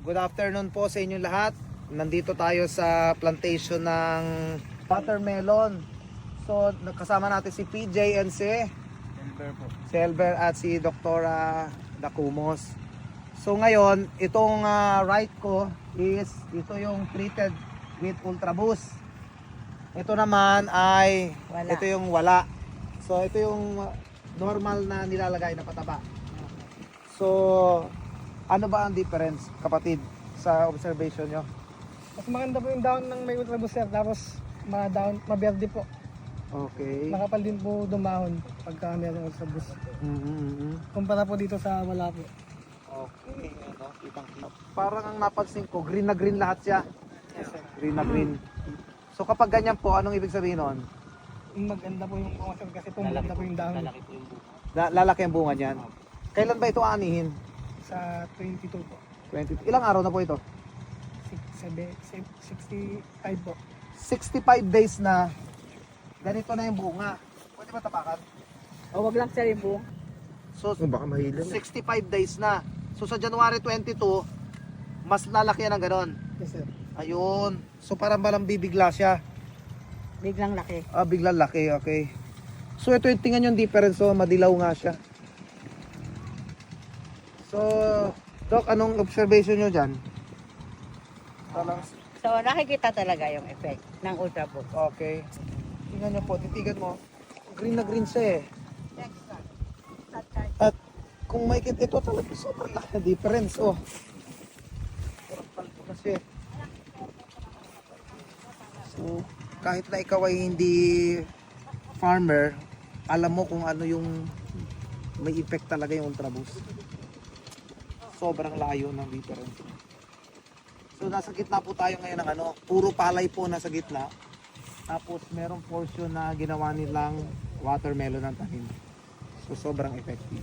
Good afternoon po sa inyong lahat. Nandito tayo sa plantation ng watermelon. So, kasama natin si PJ and si Silver po. Silver at si Dr. Dacumos. So ngayon, itong right ko is ito yung treated with Ultra Boost. Ito naman ay Wala. ito yung wala. So ito yung normal na nilalagay na pataba. So ano ba ang difference, kapatid, sa observation nyo? Mas maganda po yung down ng may Ultra Boost, sir. Tapos maberde po. Okay. Makapal din po dumahon pagka meron Ultra Boost. Kumpara po dito sa wala po. Okay, ano, kitang-kita. Parang ang napansin ko, green na green lahat siya. Yes, sir. Green na green. So kapag ganyan po, anong ibig sabihin nun? Maganda po yung bunga, sir, kasi po maganda po yung dahon. Lalaki ang bunga niyan. Kailan ba ito aanihin? Sa 22 po. 20. Ilang araw na po ito? 65 po. 65 days na ganito na yung bunga. Pwede ba tapakan? O wag lang sir yung buong. So, baka mahilo. 65 days na. So sa January 22, mas lalaki yan ng ganon. Yes, sir. Ayun. So parang balang bibigla siya. Biglang laki. Biglang laki, okay. So ito yung tingnan yung difference, so madilaw nga siya. So, Doc, anong observation nyo dyan? So nakikita talaga yung effect ng Ultra Boost. Okay. Tingnan nyo po, titigan mo. Green na green siya eh. At kung may ito talaga sobrang laki na difference. Oh. Parang palto na siya. So, kahit na ikaw ay hindi farmer, alam mo kung ano yung may effect talaga yung Ultra Boost. Sobrang layo ng difference. So nasa gitna po tayo ngayon ng puro palay po nasa gitna. Tapos merong portion na ginawa nilang watermelon ng tanim. So sobrang effective.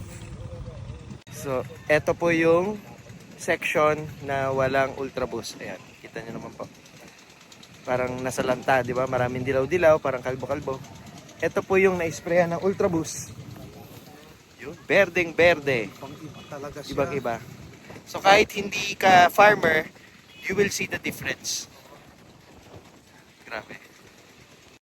So, eto po yung section na walang Ultra Boost. Ayan, kita nyo naman po. Parang nasa lanta, di ba? Maraming dilaw-dilaw, parang kalbo-kalbo. Ito po yung na-sprayan ng Ultra Boost. Yun, berdeng-berde. Ibang-iba talaga siya. Ibang-iba. So, kahit hindi ka farmer, you will see the difference. Grabe.